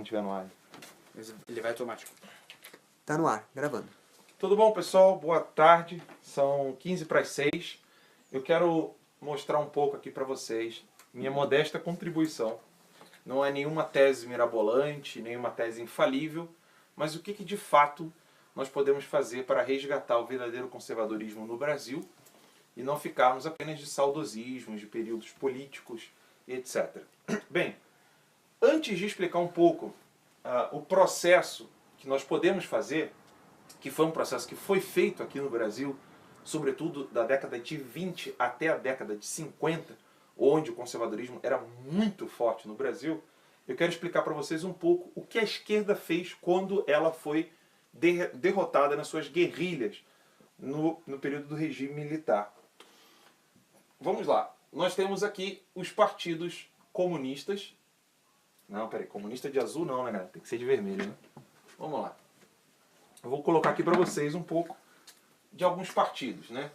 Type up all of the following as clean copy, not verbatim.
Estiver no ar. Mas ele vai automático. Tá no ar, gravando. Tudo bom, pessoal? Boa tarde. São 15 para as 6. Eu quero mostrar um pouco aqui para vocês minha modesta contribuição. Não é nenhuma tese mirabolante, nenhuma tese infalível, mas o que de fato nós podemos fazer para resgatar o verdadeiro conservadorismo no Brasil e não ficarmos apenas de saudosismos, de períodos políticos, etc. Bem, antes de explicar um pouco o processo que nós podemos fazer, que foi um processo que foi feito aqui no Brasil, sobretudo da década de 20 até a década de 50, onde o conservadorismo era muito forte no Brasil, eu quero explicar para vocês um pouco o que a esquerda fez quando ela foi derrotada nas suas guerrilhas no período do regime militar. Vamos lá. Nós temos aqui os partidos comunistas. Não, peraí, comunista de azul não, né, galera? Tem que ser de vermelho, né? Vamos lá. Eu vou colocar aqui para vocês um pouco de alguns partidos, né?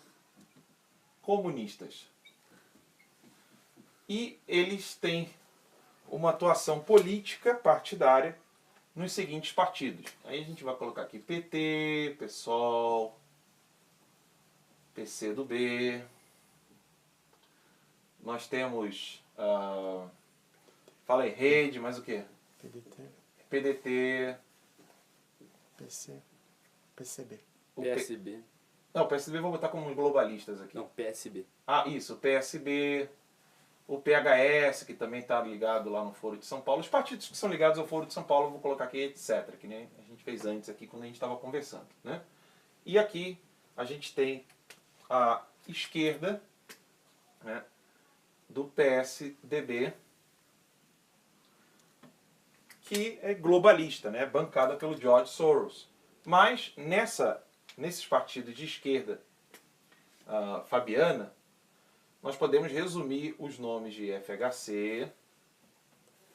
Comunistas. E eles têm uma atuação política partidária nos seguintes partidos. Aí a gente vai colocar aqui PT, PSOL, PCdoB. Nós temos... fala aí, Rede, mais o quê? PDT. PCB. PSB. Não, o PSB eu vou botar como globalistas aqui. Não, PSB. Ah, isso, o PSB, o PHS, que também está ligado lá no Foro de São Paulo. Os partidos que são ligados ao Foro de São Paulo eu vou colocar aqui, etc., que nem a gente fez antes aqui quando a gente estava conversando, né? E aqui a gente tem a esquerda, né, do PSDB, que é globalista, né, bancada pelo George Soros. Mas nesses partidos de esquerda fabiana, nós podemos resumir os nomes de FHC,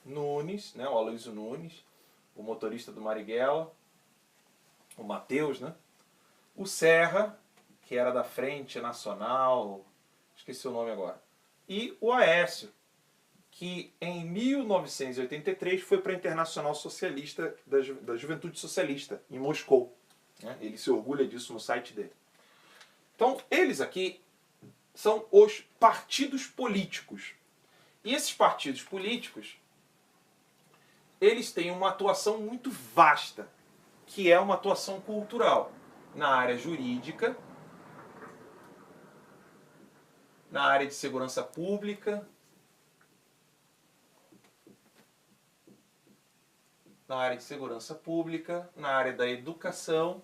Nunes, né, o Aloysio Nunes, o motorista do Marighella, o Matheus, né, o Serra, que era da Frente Nacional, esqueci o nome agora, e o Aécio, que em 1983 foi para a Internacional Socialista da Juventude Socialista, em Moscou. Né? Ele se orgulha disso no site dele. Então, eles aqui são os partidos políticos. E esses partidos políticos, eles têm uma atuação muito vasta, que é uma atuação cultural, na área jurídica, na área de segurança pública, na área da educação.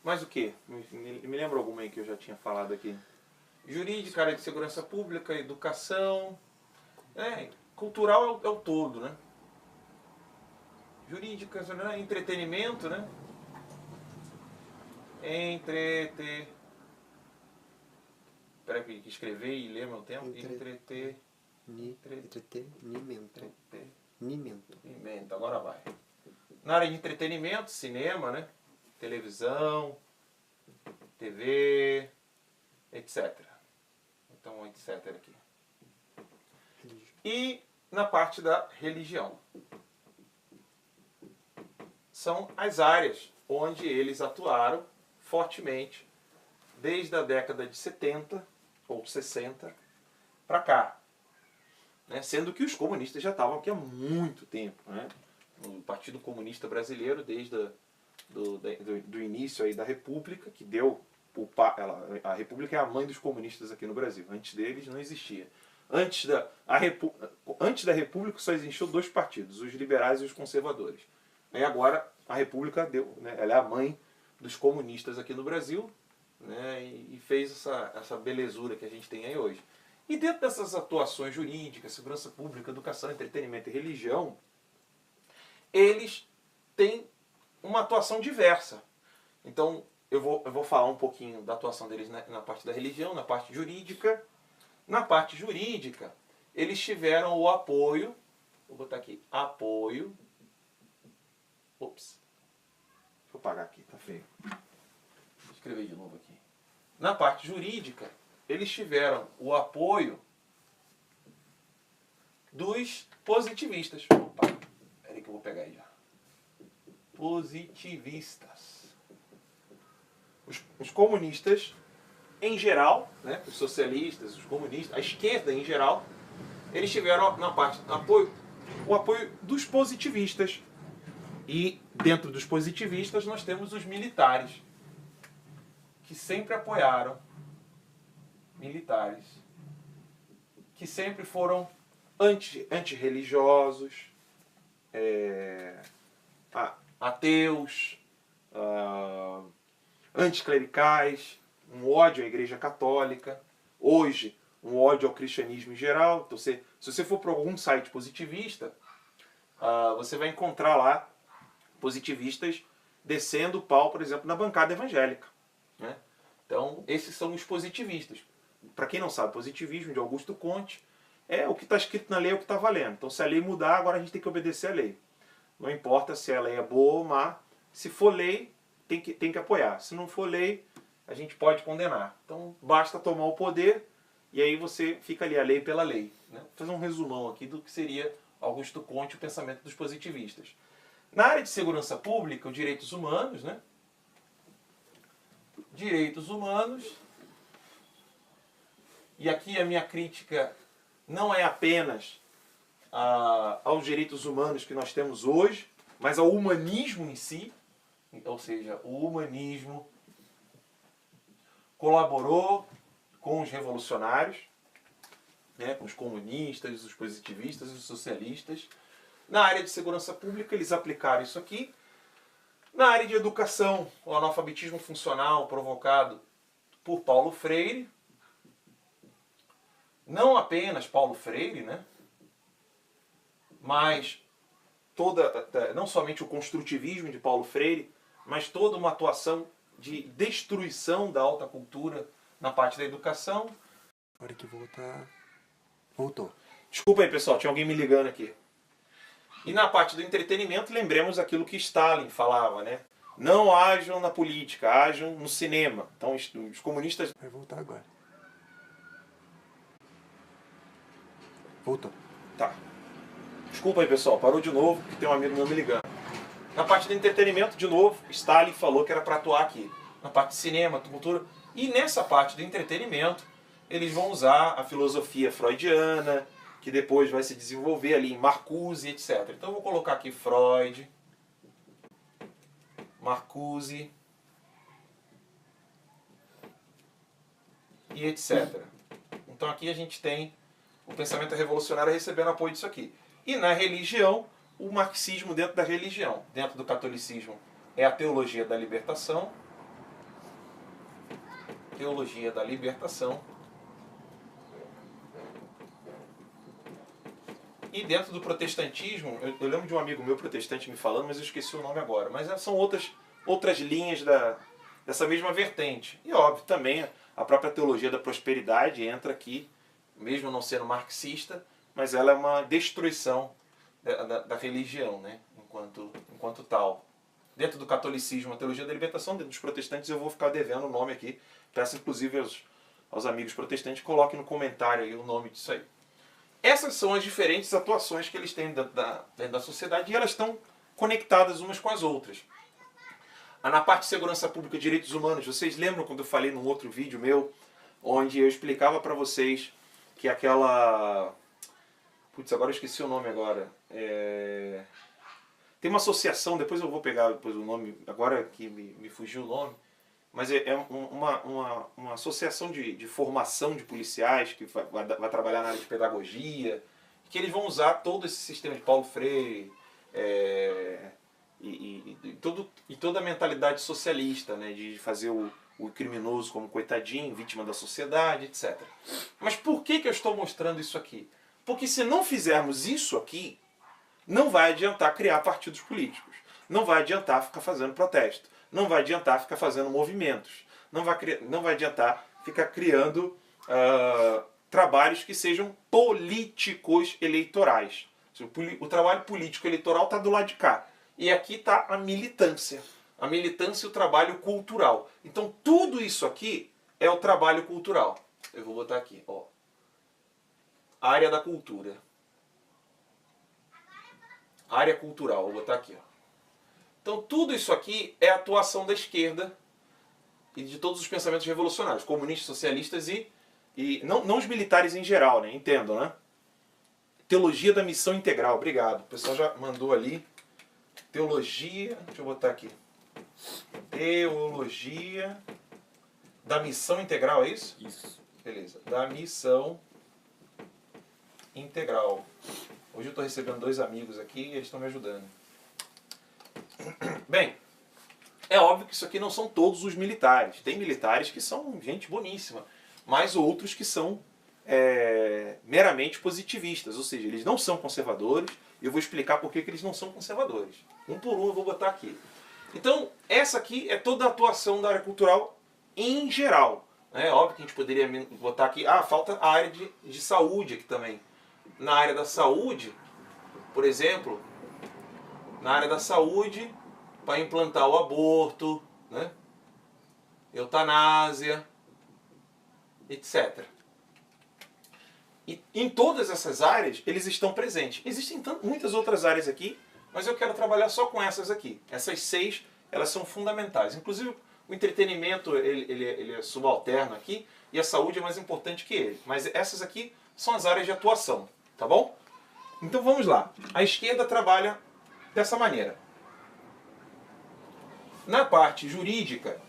Mais o que? Me lembra alguma aí que eu já tinha falado aqui? Jurídica, área de segurança pública, educação. Cultural é o todo, né? Jurídica, né? Entretenimento, né? Espera que escrever e ler meu tempo. Entretenimento, agora vai. Na área de entretenimento, cinema, né? Televisão, TV, etc. Então, etc. aqui. E na parte da religião. São as áreas onde eles atuaram fortemente desde a década de 70 ou 60 para cá. Né? Sendo que os comunistas já estavam aqui há muito tempo. Né? O Partido Comunista Brasileiro, desde do início aí da República, que deu... a República é a mãe dos comunistas aqui no Brasil. Antes deles não existia. Antes da República só existiam dois partidos, os liberais e os conservadores. E agora a República deu, né, ela é a mãe dos comunistas aqui no Brasil, né, e fez essa belezura que a gente tem aí hoje. E dentro dessas atuações jurídicas, segurança pública, educação, entretenimento e religião, eles têm uma atuação diversa. Então eu vou falar um pouquinho da atuação deles na parte da religião, na parte jurídica. Na parte jurídica, eles tiveram o apoio, vou botar aqui, apoio. Ops. Deixa eu apagar aqui, tá feio. Vou escrever de novo aqui. Na parte jurídica, eles tiveram o apoio dos positivistas. Opa, peraí que eu vou pegar aí já. Positivistas. Os comunistas, em geral, né, os socialistas, os comunistas, a esquerda em geral, eles tiveram na parte o apoio dos positivistas. E dentro dos positivistas nós temos os militares, que sempre apoiaram militares, que sempre foram antirreligiosos, ateus, anticlericais, um ódio à Igreja Católica, hoje um ódio ao cristianismo em geral. Então, se você for para algum site positivista, você vai encontrar lá positivistas descendo o pau, por exemplo, na bancada evangélica, né? Então, esses são os positivistas. Para quem não sabe, positivismo de Augusto Comte é o que está escrito na lei, é o que está valendo. Então, se a lei mudar, agora a gente tem que obedecer a lei. Não importa se a lei é boa ou má. Se for lei, tem que apoiar. Se não for lei, a gente pode condenar. Então, basta tomar o poder e aí você fica ali, a lei pela lei, né? Vou fazer um resumão aqui do que seria Augusto Comte, o pensamento dos positivistas. Na área de segurança pública, os direitos humanos, né? Direitos humanos. E aqui a minha crítica não é apenas aos direitos humanos que nós temos hoje, mas ao humanismo em si. Ou seja, o humanismo colaborou com os revolucionários, né, com os comunistas, os positivistas, os socialistas. Na área de segurança pública, eles aplicaram isso aqui. Na área de educação, o analfabetismo funcional provocado por Paulo Freire. Não apenas Paulo Freire, né? Mas não somente o construtivismo de Paulo Freire, mas toda uma atuação de destruição da alta cultura na parte da educação. Hora que voltar. Voltou. Desculpa aí, pessoal, tinha alguém me ligando aqui. E na parte do entretenimento, lembremos aquilo que Stalin falava, né? Não ajam na política, ajam no cinema. Então, os comunistas... Vai voltar agora. Voltou. Tá. Desculpa aí, pessoal, parou de novo, porque tem um amigo meu me ligando. Na parte do entretenimento, de novo, Stalin falou que era para atuar aqui. Na parte de cinema, cultura. E nessa parte do entretenimento, eles vão usar a filosofia freudiana, que depois vai se desenvolver ali em Marcuse, etc. Então eu vou colocar aqui Freud, Marcuse e etc. Então aqui a gente tem o pensamento revolucionário recebendo apoio disso aqui. E na religião, o marxismo dentro da religião. Dentro do catolicismo é a teologia da libertação. Teologia da libertação. E dentro do protestantismo, eu lembro de um amigo meu protestante me falando, mas eu esqueci o nome agora. Mas são outras linhas dessa mesma vertente. E óbvio, também a própria teologia da prosperidade entra aqui, mesmo não sendo marxista, mas ela é uma destruição da religião, né? enquanto tal. Dentro do catolicismo, a teologia da libertação, dentro dos protestantes eu vou ficar devendo o nome aqui. Peço inclusive aos amigos protestantes, coloquem no comentário aí o nome disso aí. Essas são as diferentes atuações que eles têm dentro da sociedade e elas estão conectadas umas com as outras. Na parte de segurança pública e direitos humanos, vocês lembram quando eu falei num outro vídeo meu, onde eu explicava para vocês que aquela... Putz, agora eu esqueci o nome agora. Tem uma associação, depois eu vou pegar depois o nome, agora que me fugiu o nome, mas é uma associação de formação de policiais que vai trabalhar na área de pedagogia, que eles vão usar todo esse sistema de Paulo Freire e toda a mentalidade socialista, né, de fazer o criminoso como coitadinho, vítima da sociedade, etc. Mas por que eu estou mostrando isso aqui? Porque se não fizermos isso aqui, não vai adiantar criar partidos políticos, não vai adiantar ficar fazendo protesto, não vai adiantar ficar fazendo movimentos, não vai adiantar ficar criando trabalhos que sejam políticos eleitorais. O trabalho político eleitoral está do lado de cá. E aqui está a militância. A militância e o trabalho cultural. Então tudo isso aqui é o trabalho cultural. Eu vou botar aqui, ó. Área da cultura. área cultural, vou botar aqui. Ó. Então tudo isso aqui é a atuação da esquerda e de todos os pensamentos revolucionários, comunistas, socialistas e não os militares em geral, né? Entendam, né? Teologia da missão integral, obrigado. O pessoal já mandou ali. Teologia, deixa eu botar aqui. Teologia da missão integral, é isso? Isso. Beleza. Da missão integral. Hoje eu estou recebendo 2 amigos aqui e eles estão me ajudando. Bem, é óbvio que isso aqui não são todos os militares. Tem militares que são gente boníssima, mas outros que são meramente positivistas, ou seja, eles não são conservadores, e eu vou explicar por que eles não são conservadores. Um por um eu vou botar aqui. Então, essa aqui é toda a atuação da área cultural em geral. É óbvio que a gente poderia botar aqui, falta a área de saúde aqui também. Na área da saúde, por exemplo, na área da saúde, para implantar o aborto, né? Eutanásia, etc. E em todas essas áreas, eles estão presentes. Existem muitas outras áreas aqui, mas eu quero trabalhar só com essas aqui. Essas 6, elas são fundamentais. Inclusive, o entretenimento ele é subalterno aqui, e a saúde é mais importante que ele. Mas essas aqui são as áreas de atuação, tá bom? Então vamos lá. A esquerda trabalha dessa maneira. Na parte jurídica,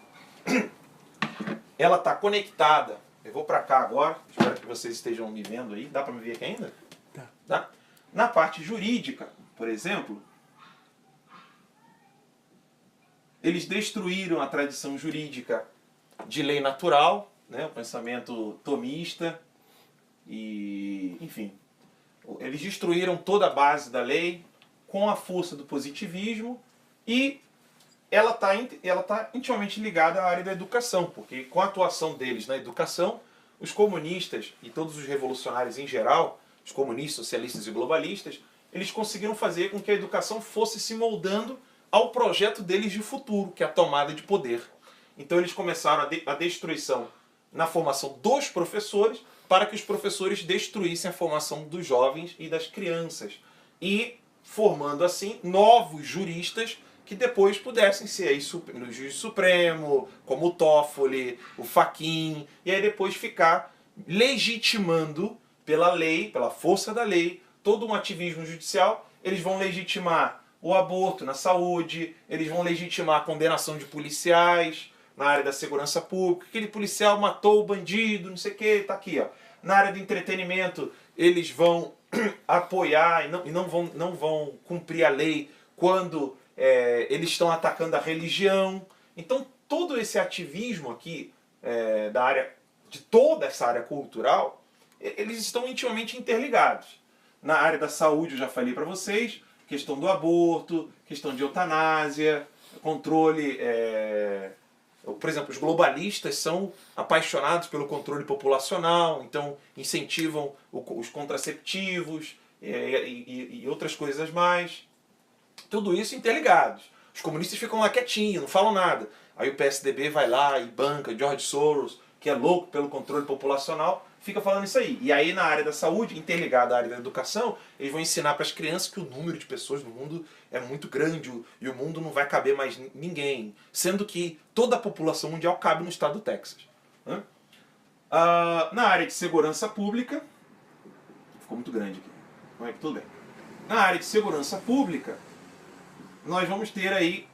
ela está conectada. Eu vou para cá agora, espero que vocês estejam me vendo aí. Dá para me ver aqui ainda? Tá. Na parte jurídica, por exemplo, eles destruíram a tradição jurídica de lei natural, né, o pensamento tomista, e, enfim, eles destruíram toda a base da lei com a força do positivismo, e ela tá intimamente ligada à área da educação, porque com a atuação deles na educação, os comunistas e todos os revolucionários em geral, os comunistas, socialistas e globalistas, eles conseguiram fazer com que a educação fosse se moldando ao projeto deles de futuro, que é a tomada de poder. Então eles começaram a destruição na formação dos professores, para que os professores destruíssem a formação dos jovens e das crianças, e formando assim novos juristas que depois pudessem ser aí no juiz supremo, como o Toffoli, o Fachin, e aí depois ficar legitimando pela lei, pela força da lei, todo um ativismo judicial. Eles vão legitimar o aborto na saúde, eles vão legitimar a condenação de policiais na área da segurança pública, aquele policial matou o bandido, não sei o que, tá aqui, ó. Na área do entretenimento, eles vão apoiar e não vão cumprir a lei quando eles estão atacando a religião. Então, todo esse ativismo aqui da área, de toda essa área cultural, eles estão intimamente interligados. Na área da saúde, eu já falei para vocês, questão do aborto, questão de eutanásia, controle... Por exemplo, os globalistas são apaixonados pelo controle populacional, então incentivam os contraceptivos e outras coisas mais. Tudo isso interligados. Os comunistas ficam lá quietinhos, não falam nada. Aí o PSDB vai lá e banca George Soros, que é louco pelo controle populacional, fica falando isso aí. E aí na área da saúde, interligada à área da educação, eles vão ensinar para as crianças que o número de pessoas no mundo é muito grande e o mundo não vai caber mais ninguém. Sendo que toda a população mundial cabe no estado do Texas. Né? Na área de segurança pública, ficou muito grande aqui, como é que tudo bem. Na área de segurança pública, nós vamos ter aí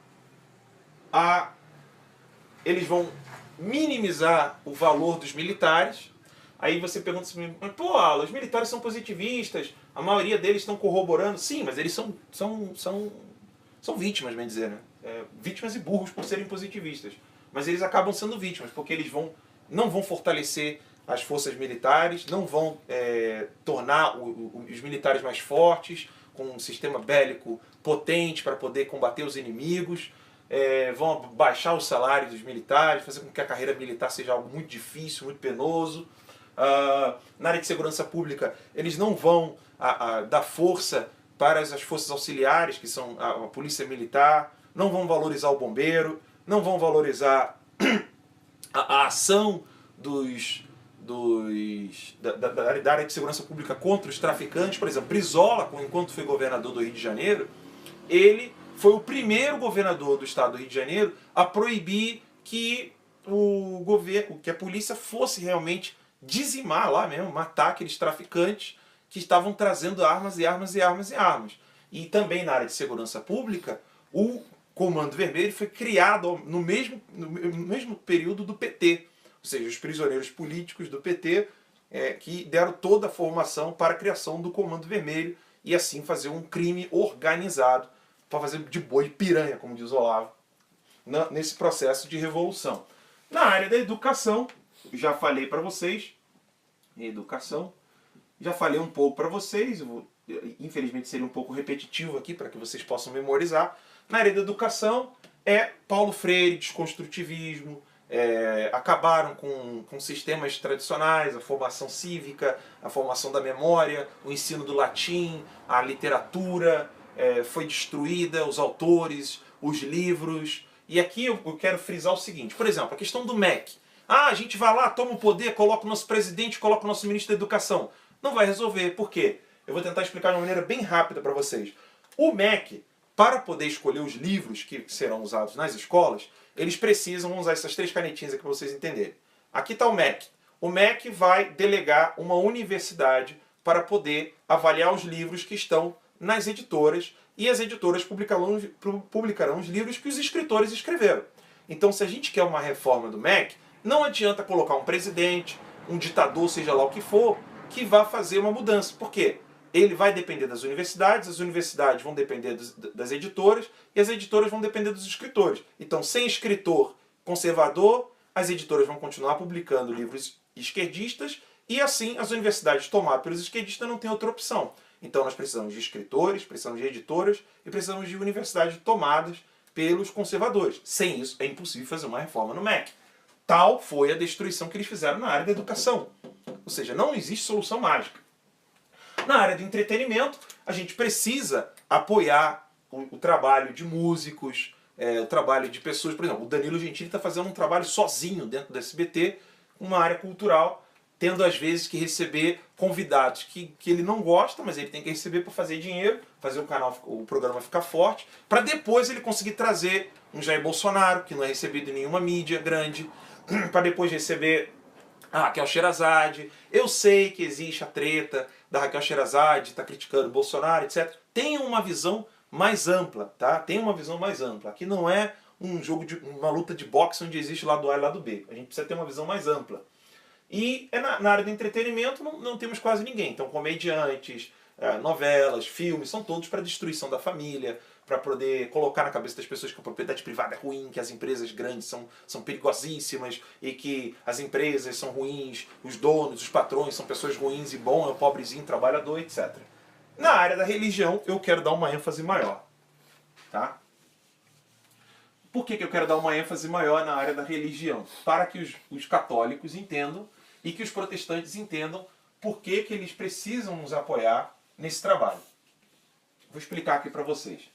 eles vão minimizar o valor dos militares. Aí você pergunta assim, pô, Alan, os militares são positivistas, a maioria deles estão corroborando. Sim, mas eles são vítimas, bem dizer, né? Vítimas e burros por serem positivistas. Mas eles acabam sendo vítimas, porque eles não vão fortalecer as forças militares, não vão tornar os militares mais fortes, com um sistema bélico potente para poder combater os inimigos, vão baixar o salário dos militares, fazer com que a carreira militar seja algo muito difícil, muito penoso. Na área de segurança pública, eles não vão dar força para as forças auxiliares, que são a polícia militar, não vão valorizar o bombeiro, não vão valorizar a ação da área de segurança pública contra os traficantes. Por exemplo, Brizola, enquanto foi governador do Rio de Janeiro, ele foi o primeiro governador do estado do Rio de Janeiro a proibir que o governo, que a polícia fosse realmente dizimar lá mesmo, matar aqueles traficantes que estavam trazendo armas e armas e armas e armas. E também na área de segurança pública, o Comando Vermelho foi criado no mesmo período do PT. Ou seja, os prisioneiros políticos do PT que deram toda a formação para a criação do Comando Vermelho e assim fazer um crime organizado, para fazer de boi piranha, como diz Olavo, nesse processo de revolução. Na área da educação, já falei para vocês, educação, já falei um pouco para vocês, infelizmente seria um pouco repetitivo aqui para que vocês possam memorizar. Na área da educação é Paulo Freire, desconstrutivismo, acabaram com sistemas tradicionais, a formação cívica, a formação da memória, o ensino do latim, a literatura foi destruída, os autores, os livros. E aqui eu quero frisar o seguinte, por exemplo, a questão do MEC. A gente vai lá, toma o poder, coloca o nosso presidente, coloca o nosso ministro da educação. Não vai resolver. Por quê? Eu vou tentar explicar de uma maneira bem rápida para vocês. O MEC, para poder escolher os livros que serão usados nas escolas, eles precisam usar essas 3 canetinhas aqui para vocês entenderem. Aqui está o MEC. O MEC vai delegar uma universidade para poder avaliar os livros que estão nas editoras, e as editoras publicarão os livros que os escritores escreveram. Então, se a gente quer uma reforma do MEC, não adianta colocar um presidente, um ditador, seja lá o que for, que vá fazer uma mudança. Por quê? Ele vai depender das universidades, as universidades vão depender das editoras, e as editoras vão depender dos escritores. Então, sem escritor conservador, as editoras vão continuar publicando livros esquerdistas, e assim as universidades tomadas pelos esquerdistas não têm outra opção. Então nós precisamos de escritores, precisamos de editoras e precisamos de universidades tomadas pelos conservadores. Sem isso é impossível fazer uma reforma no MEC. Tal foi a destruição que eles fizeram na área da educação. Ou seja, não existe solução mágica. Na área do entretenimento, a gente precisa apoiar o trabalho de músicos, o trabalho de pessoas. Por exemplo, o Danilo Gentili está fazendo um trabalho sozinho dentro do SBT, uma área cultural, tendo às vezes que receber convidados que ele não gosta, mas ele tem que receber para fazer dinheiro, fazer o programa ficar forte, para depois ele conseguir trazer um Jair Bolsonaro, que não é recebido em nenhuma mídia grande, para depois receber a Raquel Sherazade. Eu sei que existe a treta da Raquel Sherazade, está criticando o Bolsonaro, etc. Tenha uma visão mais ampla, tá? Tenha uma visão mais ampla. Aqui não é um jogo uma luta de boxe onde existe lado A e lado B. A gente precisa ter uma visão mais ampla. E na área do entretenimento não temos quase ninguém. Então, comediantes, novelas, filmes, são todos para destruição da família, para poder colocar na cabeça das pessoas que a propriedade privada é ruim, que as empresas grandes são perigosíssimas e que as empresas são ruins, os donos, os patrões são pessoas ruins e bom é o pobrezinho trabalhador, etc. Na área da religião, eu quero dar uma ênfase maior. Tá? Por que eu quero dar uma ênfase maior na área da religião? Para que os católicos entendam e que os protestantes entendam por que eles precisam nos apoiar nesse trabalho. Vou explicar aqui para vocês.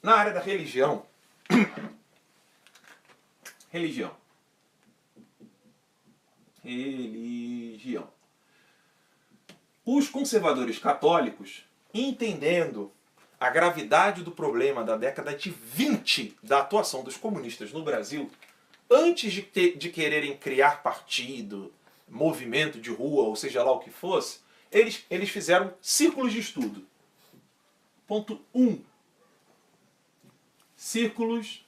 Na área da religião, religião. Os conservadores católicos, entendendo a gravidade do problema da década de 20 da atuação dos comunistas no Brasil, antes de quererem criar partido, movimento de rua, ou seja lá o que fosse, eles fizeram círculos de estudo. Ponto 1. Círculos.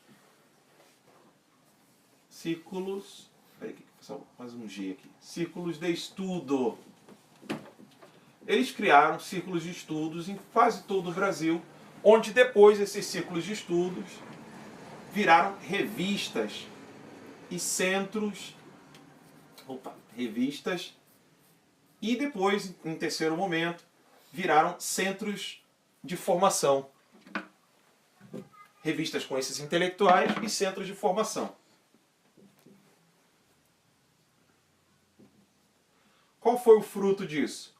Peraí, pessoal, faz um G aqui. Círculos de estudo. Eles criaram círculos de estudos em quase todo o Brasil, onde depois esses círculos de estudos viraram revistas e centros. Revistas. E depois, em terceiro momento, viraram centros de formação. Revistas com esses intelectuais e centros de formação. Qual foi o fruto disso?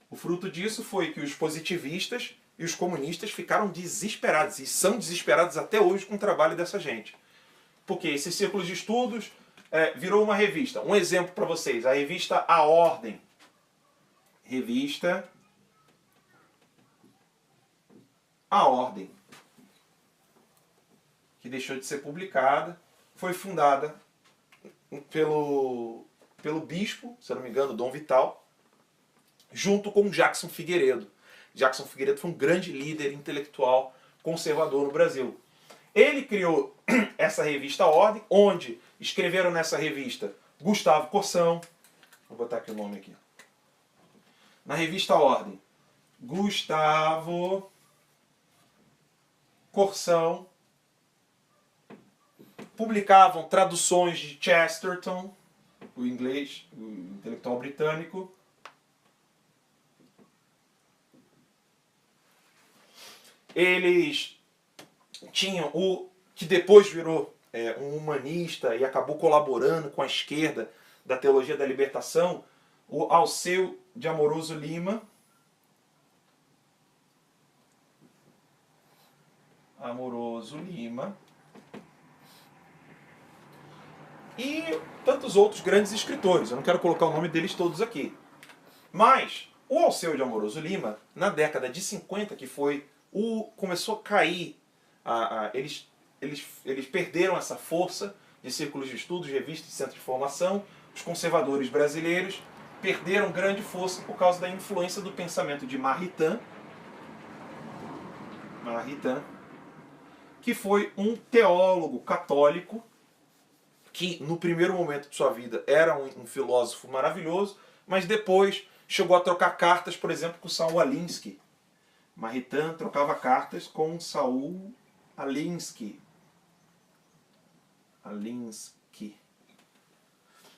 O fruto disso foi que os positivistas e os comunistas ficaram desesperados, e são desesperados até hoje com o trabalho dessa gente. Porque esses círculos de estudos virou uma revista. Um exemplo para vocês, a revista A Ordem. Revista A Ordem, que deixou de ser publicada, foi fundada pelo bispo, se eu não me engano, Dom Vital, junto com Jackson Figueiredo. Jackson Figueiredo foi um grande líder intelectual conservador no Brasil. Ele criou essa revista A Ordem, onde escreveram nessa revista Gustavo Corsão, vou botar aqui o nome aqui. Na revista A Ordem, Gustavo Corsão, publicavam traduções de Chesterton, o inglês, o intelectual britânico. Eles tinham o que depois virou um humanista e acabou colaborando com a esquerda da teologia da libertação, o Alceu de Amoroso Lima. Amoroso Lima. E tantos outros grandes escritores. Eu não quero colocar o nome deles todos aqui. Mas o Alceu de Amoroso Lima, na década de 50, que foi começou a cair, eles perderam essa força de círculos de estudos, revistas, centros de formação. Os conservadores brasileiros perderam grande força por causa da influência do pensamento de Maritain, que foi um teólogo católico que no primeiro momento de sua vida era um filósofo maravilhoso, mas depois chegou a trocar cartas, por exemplo, com Saul Alinsky. Maritain trocava cartas com Saul Alinsky.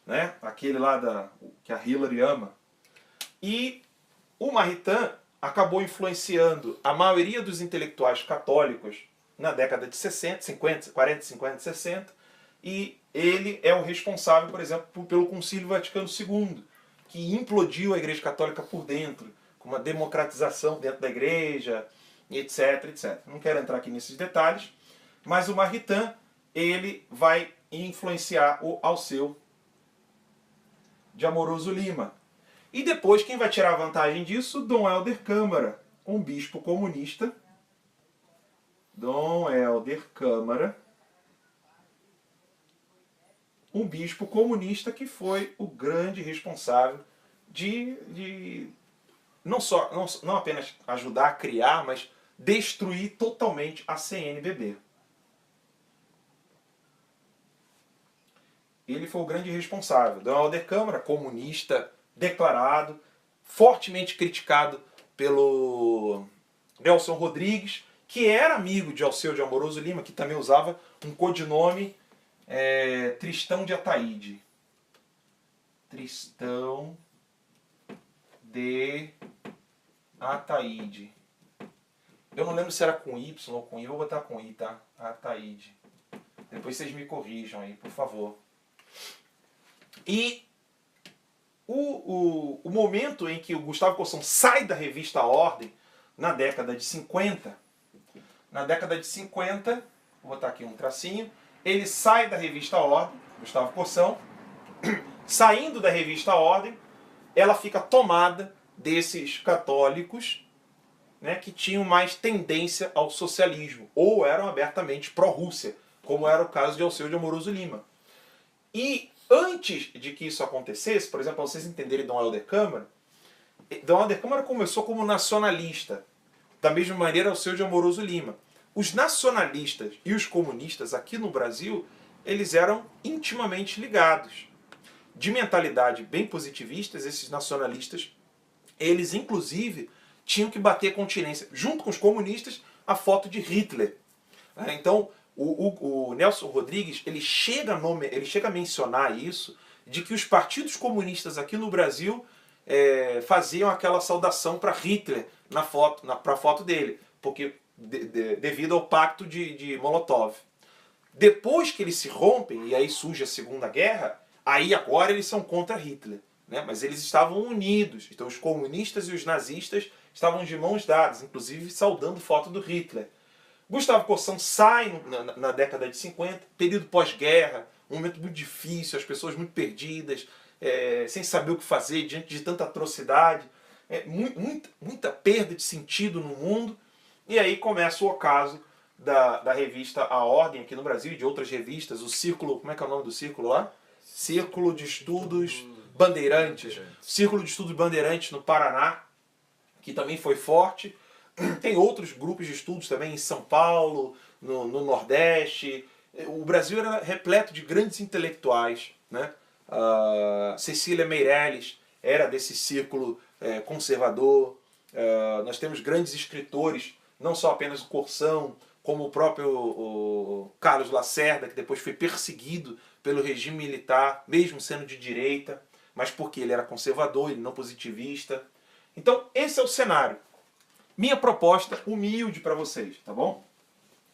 Né? Aquele lá que a Hillary ama. E o Maritain acabou influenciando a maioria dos intelectuais católicos na década de 40, 50, 60, e ele é o responsável, por exemplo, pelo Concílio Vaticano II, que implodiu a Igreja Católica por dentro, com uma democratização dentro da Igreja, etc, etc. Não quero entrar aqui nesses detalhes, mas o Maritain, ele vai influenciar o Alceu de Amoroso Lima. E depois, quem vai tirar vantagem disso? Dom Helder Câmara, um bispo comunista. Dom Helder Câmara, um bispo comunista que foi o grande responsável de não apenas ajudar a criar, mas destruir totalmente a CNBB. Ele foi o grande responsável. Dom Helder Câmara, comunista declarado, fortemente criticado pelo Nelson Rodrigues, que era amigo de Alceu de Amoroso Lima, que também usava um codinome Tristão de Ataíde. Tristão de Ataíde. Eu não lembro se era com Y ou com I, vou botar com I, tá? Ataíde. Depois vocês me corrijam aí, por favor. E o momento em que o Gustavo Corsão sai da revista Ordem, na década de 50, vou botar aqui um tracinho, ele sai da revista Ordem, Gustavo Corsão, saindo da revista Ordem, ela fica tomada desses católicos, né, que tinham mais tendência ao socialismo, ou eram abertamente pró-Rússia, como era o caso de Alceu de Amoroso Lima. E antes de que isso acontecesse, por exemplo, para vocês entenderem Dom Helder Câmara começou como nacionalista, da mesma maneira Alceu de Amoroso Lima. Os nacionalistas e os comunistas aqui no Brasil, eles eram intimamente ligados. De mentalidade bem positivistas, esses nacionalistas, eles inclusive tinham que bater continência, junto com os comunistas, a foto de Hitler. Então, o Nelson Rodrigues, ele chega a mencionar isso, de que os partidos comunistas aqui no Brasil faziam aquela saudação para Hitler para a foto dele, porque devido ao pacto de Molotov. Depois que eles se rompem, e aí surge a Segunda Guerra, aí agora eles são contra Hitler, né? Mas eles estavam unidos, então os comunistas e os nazistas estavam de mãos dadas, inclusive saudando foto do Hitler. Gustavo Corsão sai na década de 50, período pós-guerra, um momento muito difícil, as pessoas muito perdidas, sem saber o que fazer diante de tanta atrocidade, muita perda de sentido no mundo. E aí começa o ocaso da revista A Ordem aqui no Brasil e de outras revistas, o Círculo, como é que é o nome do círculo lá? Círculo de Estudos Bandeirantes. Círculo de Estudos Bandeirantes no Paraná, que também foi forte. Tem outros grupos de estudos também em São Paulo, no Nordeste. O Brasil era repleto de grandes intelectuais, né? Cecília Meirelles era desse círculo conservador. Nós temos grandes escritores, não só apenas o Corsão, como o próprio o Carlos Lacerda, que depois foi perseguido pelo regime militar, mesmo sendo de direita, mas porque ele era conservador, ele não positivista. Então, esse é o cenário. Minha proposta humilde para vocês, tá bom?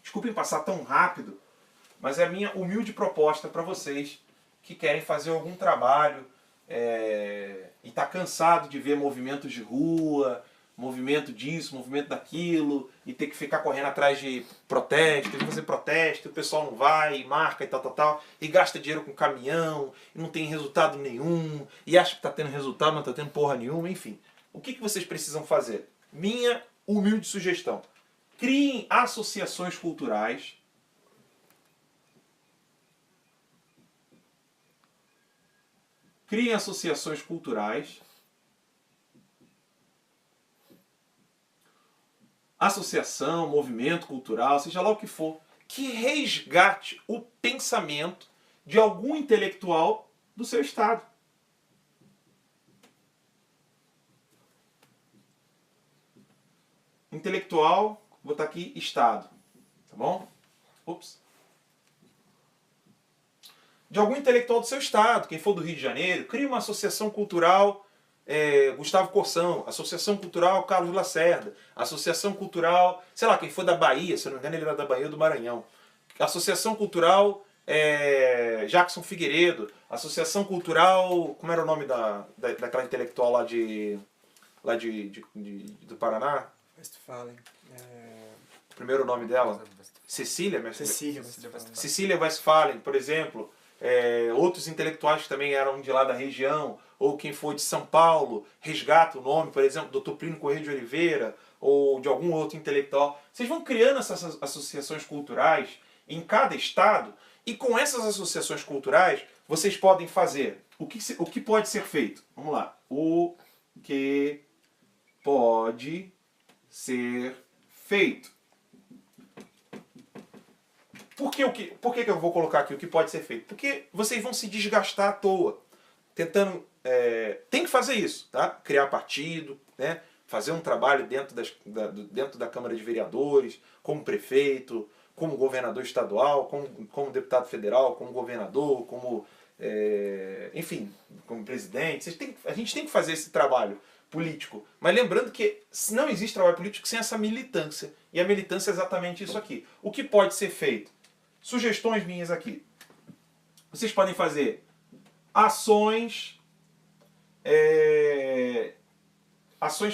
Desculpem passar tão rápido, mas é a minha humilde proposta para vocês que querem fazer algum trabalho e tá cansado de ver movimentos de rua, movimento disso, movimento daquilo, e ter que ficar correndo atrás de protestos, e fazer protesto, e o pessoal não vai, e marca e tal, e gasta dinheiro com caminhão, e não tem resultado nenhum, e acha que está tendo resultado, não está tendo porra nenhuma, enfim. O que vocês precisam fazer? Minha humilde sugestão. Criem associações culturais. Criem associações culturais. Associação, movimento cultural, seja lá o que for, que resgate o pensamento de algum intelectual do seu estado. Intelectual, vou botar aqui estado, tá bom? Ups. De algum intelectual do seu estado, quem for do Rio de Janeiro, crie uma associação cultural Gustavo Corsão, Associação Cultural Carlos Lacerda, Associação Cultural, sei lá, quem for da Bahia, se eu não me engano ele era da Bahia ou do Maranhão, Associação Cultural Jackson Figueiredo, Associação Cultural, como era o nome daquela intelectual lá do Paraná? Westphalen. O primeiro nome dela? Cecília Westphalen, por exemplo. Outros intelectuais que também eram de lá da região, ou quem for de São Paulo, resgata o nome, por exemplo, Dr. Plínio Corrêa de Oliveira, ou de algum outro intelectual. Vocês vão criando essas associações culturais em cada estado, e com essas associações culturais, vocês podem fazer o que pode ser feito. Vamos lá. O que pode ser feito. Por que eu vou colocar aqui o que pode ser feito? Porque vocês vão se desgastar à toa, tentando... tem que fazer isso, tá? Criar partido, né? Fazer um trabalho dentro da Câmara de Vereadores, como prefeito, como governador estadual, como deputado federal, como governador, enfim, como presidente. A gente tem que fazer esse trabalho político. Mas lembrando que não existe trabalho político sem essa militância. E a militância é exatamente isso aqui. O que pode ser feito? Sugestões minhas aqui. Vocês podem fazer ações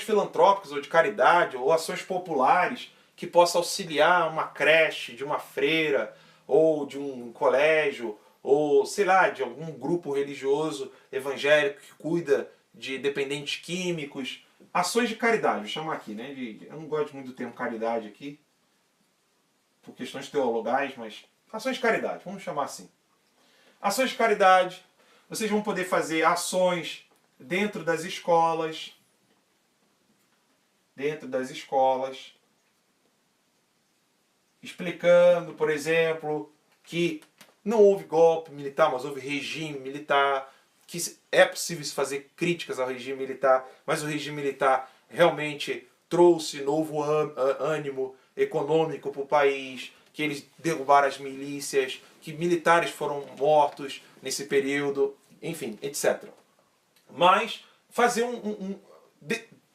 filantrópicas ou de caridade, ou ações populares que possam auxiliar uma creche, de uma freira, ou de um colégio, ou, sei lá, de algum grupo religioso evangélico que cuida de dependentes químicos. Ações de caridade, vou chamar aqui, né? Eu não gosto muito do termo caridade aqui, por questões teologais, mas ações de caridade, vamos chamar assim. Ações de caridade, vocês vão poder fazer ações dentro das escolas, explicando, por exemplo, que não houve golpe militar, mas houve regime militar, que é possível se fazer críticas ao regime militar, mas o regime militar realmente trouxe novo ânimo econômico para o país, que eles derrubaram as milícias, que militares foram mortos nesse período, enfim, etc. Mas fazer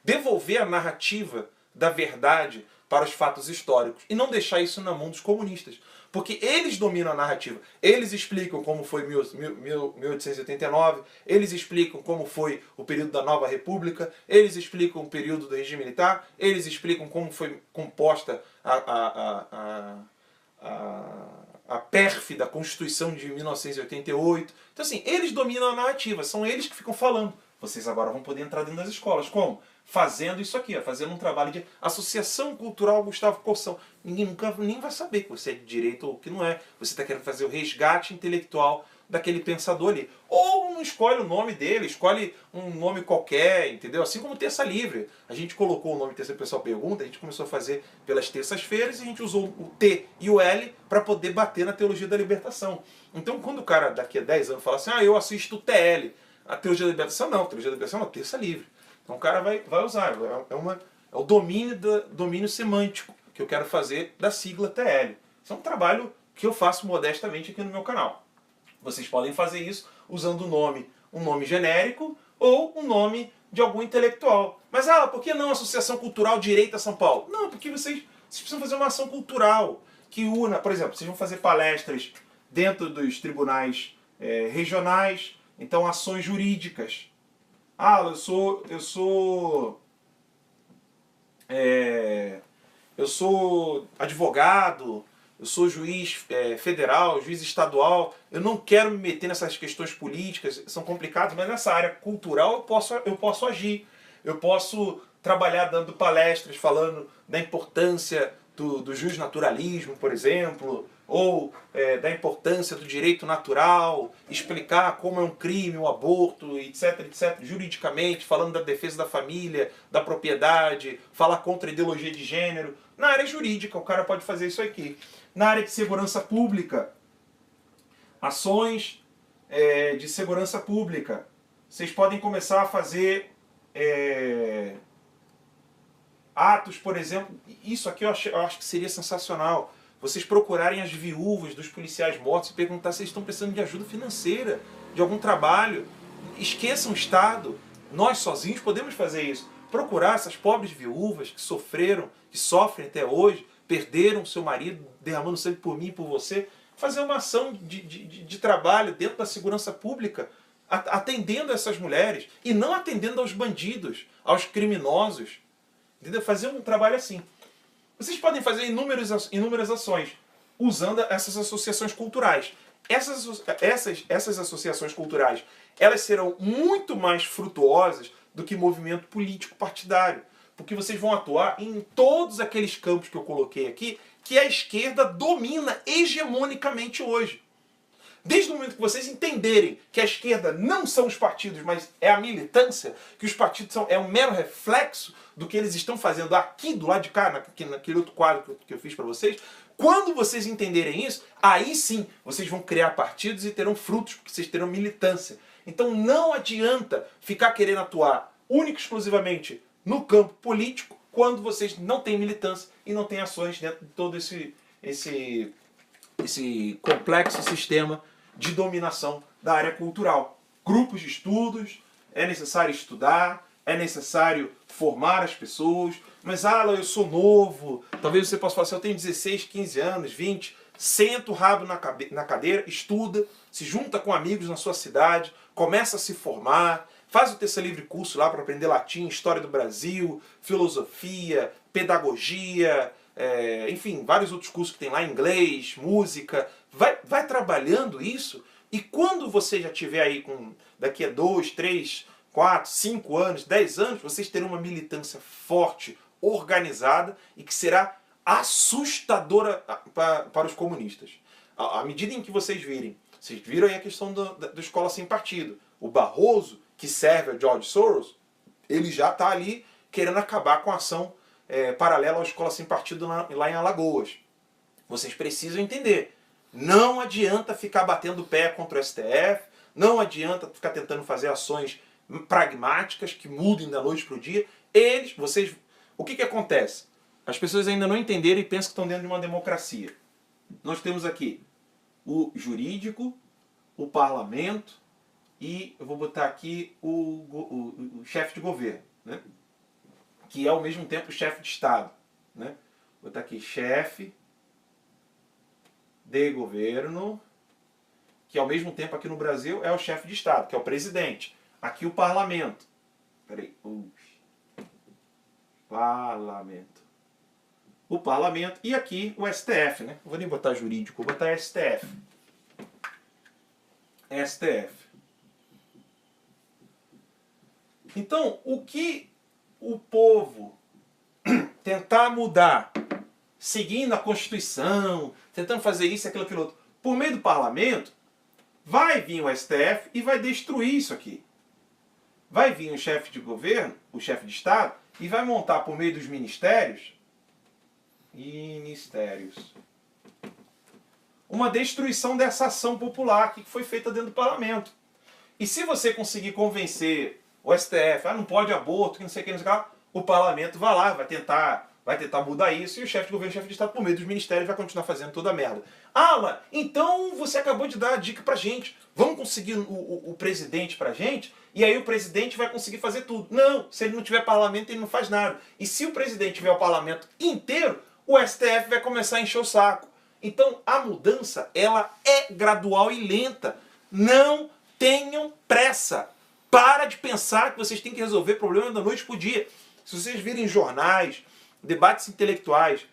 devolver a narrativa da verdade para os fatos históricos e não deixar isso na mão dos comunistas. Porque eles dominam a narrativa. Eles explicam como foi 1889, eles explicam como foi o período da Nova República, eles explicam o período do regime militar, eles explicam como foi composta a pérfida Constituição de 1988. Então assim, eles dominam a narrativa, são eles que ficam falando. Vocês agora vão poder entrar dentro das escolas. Como? Fazendo isso aqui, ó, fazendo um trabalho de associação cultural Gustavo Corsão. Ninguém nunca nem vai saber que você é de direita ou que não é. Você está querendo fazer o resgate intelectual daquele pensador ali. Ou não escolhe o nome dele, escolhe um nome qualquer, entendeu? Assim como Terça Livre. A gente colocou o nome Terça, o pessoal pergunta, a gente começou a fazer pelas terças-feiras e a gente usou o T e o L para poder bater na teologia da libertação. Então quando o cara daqui a 10 anos fala assim, eu assisto o TL, a teologia da libertação não, a teologia da libertação é Terça Livre. Então o cara vai usar, é o domínio semântico que eu quero fazer da sigla TL. Isso é um trabalho que eu faço modestamente aqui no meu canal. Vocês podem fazer isso usando um nome genérico ou um nome de algum intelectual. Mas, por que não Associação Cultural Direita São Paulo? Não, porque vocês precisam fazer uma ação cultural que una, por exemplo, vocês vão fazer palestras dentro dos tribunais regionais, então ações jurídicas. Eu sou advogado, eu sou juiz federal, juiz estadual, eu não quero me meter nessas questões políticas, são complicadas, mas nessa área cultural eu posso agir. Eu posso trabalhar dando palestras, falando da importância do justnaturalismo, por exemplo, ou da importância do direito natural, explicar como é um crime o aborto, etc, etc, juridicamente, falando da defesa da família, da propriedade, falar contra a ideologia de gênero. Na área jurídica, o cara pode fazer isso aqui. Na área de segurança pública, ações de segurança pública. Vocês podem começar a fazer atos, por exemplo, isso aqui eu acho que seria sensacional. Vocês procurarem as viúvas dos policiais mortos e perguntar se eles estão precisando de ajuda financeira, de algum trabalho. Esqueçam o Estado. Nós sozinhos podemos fazer isso. Procurar essas pobres viúvas que sofreram, que sofrem até hoje, perderam seu marido derramando sangue por mim e por você. Fazer uma ação de trabalho dentro da segurança pública, atendendo essas mulheres e não atendendo aos bandidos, aos criminosos. Entendeu? Fazer um trabalho assim. Vocês podem fazer inúmeras ações usando essas associações culturais. Essas associações culturais, elas serão muito mais frutuosas do que movimento político partidário. Porque vocês vão atuar em todos aqueles campos que eu coloquei aqui, que a esquerda domina hegemonicamente hoje. Desde o momento que vocês entenderem que a esquerda não são os partidos, mas é a militância, que os partidos é um mero reflexo do que eles estão fazendo aqui do lado de cá, naquele outro quadro que eu fiz para vocês, quando vocês entenderem isso, aí sim vocês vão criar partidos e terão frutos, porque vocês terão militância. Então não adianta ficar querendo atuar única e exclusivamente no campo político quando vocês não têm militância e não têm ações dentro de todo esse complexo sistema de dominação da área cultural. Grupos de estudos, é necessário estudar, é necessário formar as pessoas, mas eu sou novo, talvez você possa falar assim, eu tenho 16, 15 anos, 20, senta o rabo na cadeira, estuda, se junta com amigos na sua cidade, começa a se formar, faz o Terça Livre curso lá para aprender latim, história do Brasil, filosofia, pedagogia, enfim, vários outros cursos que tem lá, inglês, música, vai trabalhando isso, e quando você já tiver aí daqui a 2, 3, 4, 5 anos, 10 anos, vocês terão uma militância forte, organizada, e que será assustadora para os comunistas. À medida em que vocês viram aí a questão da escola sem partido, o Barroso, que serve a George Soros, ele já está ali querendo acabar com a ação paralela à escola sem partido lá em Alagoas. Vocês precisam entender, não adianta ficar batendo o pé contra o STF, não adianta ficar tentando fazer ações pragmáticas que mudem da noite para o dia. O que acontece? As pessoas ainda não entenderam e pensam que estão dentro de uma democracia. Nós temos aqui o jurídico, o parlamento e eu vou botar aqui o chefe de governo, né? Que é ao mesmo tempo o chefe de Estado, né? Vou botar aqui chefe de governo, que ao mesmo tempo aqui no Brasil é o chefe de Estado, que é o presidente. Aqui o parlamento. Peraí. Parlamento. o parlamento e aqui o STF, né? Não vou nem botar jurídico, vou botar STF. STF. Então, o que o povo tentar mudar, seguindo a Constituição, tentando fazer isso, aquilo, aquilo outro, por meio do parlamento, vai vir o STF e vai destruir isso aqui. Vai vir o chefe de governo, o chefe de Estado, e vai montar por meio dos ministérios, uma destruição dessa ação popular que foi feita dentro do parlamento. E se você conseguir convencer o STF, não pode aborto, que não sei o que, não sei o que lá, o parlamento vai lá, vai tentar mudar isso, e o chefe de governo, o chefe de Estado, por meio dos ministérios, vai continuar fazendo toda a merda. Alan, então você acabou de dar a dica pra gente. Vamos conseguir o presidente pra gente, e aí o presidente vai conseguir fazer tudo. Não, se ele não tiver parlamento, ele não faz nada. E se o presidente tiver o parlamento inteiro, o STF vai começar a encher o saco. Então a mudança, ela é gradual e lenta. Não tenham pressa. Para de pensar que vocês têm que resolver problemas da noite pro dia. Se vocês virem jornais, debates intelectuais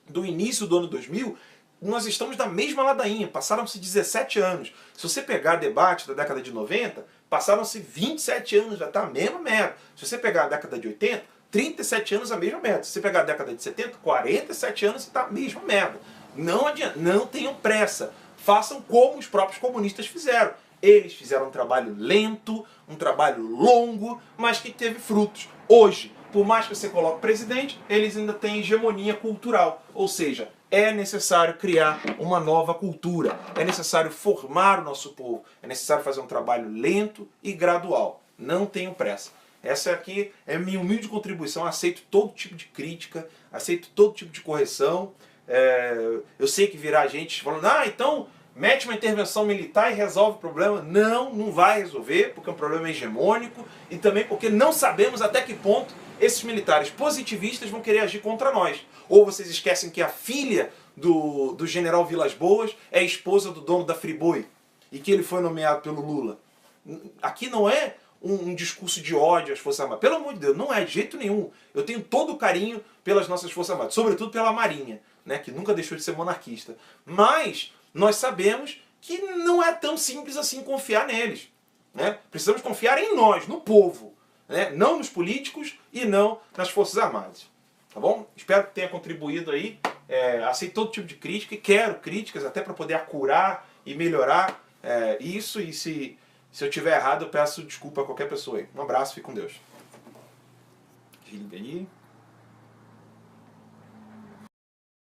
do início do ano 2000, nós estamos na mesma ladainha, passaram-se 17 anos. Se você pegar debate da década de 90, passaram-se 27 anos, já está a mesma merda. Se você pegar a década de 80, 37 anos a mesma merda. Se você pegar a década de 70, 47 anos está a mesma merda. Não adianta, não tenham pressa. Façam como os próprios comunistas fizeram. Eles fizeram um trabalho lento, um trabalho longo, mas que teve frutos. Hoje, por mais que você coloque presidente, eles ainda têm hegemonia cultural. Ou seja, é necessário criar uma nova cultura. É necessário formar o nosso povo. É necessário fazer um trabalho lento e gradual. Não tenham pressa. Essa aqui é a minha humilde contribuição. Aceito todo tipo de crítica, aceito todo tipo de correção. Eu sei que virá gente falando, então mete uma intervenção militar e resolve o problema. Não, não vai resolver, porque é um problema hegemônico e também porque não sabemos até que ponto esses militares positivistas vão querer agir contra nós. Ou vocês esquecem que a filha do general Vilas Boas é esposa do dono da Friboi e que ele foi nomeado pelo Lula. Aqui não é um discurso de ódio às Forças Armadas. Pelo amor de Deus, não é de jeito nenhum. Eu tenho todo o carinho pelas nossas Forças Armadas, sobretudo pela Marinha, né, que nunca deixou de ser monarquista. Mas nós sabemos que não é tão simples assim confiar neles. Né? Precisamos confiar em nós, no povo. Né? Não nos políticos e não nas Forças Armadas. Tá bom? Espero que tenha contribuído aí. Aceito todo tipo de crítica e quero críticas até para poder acurar e melhorar isso. E se eu tiver errado, eu peço desculpa a qualquer pessoa aí. Um abraço, fique com Deus. Desliga aí.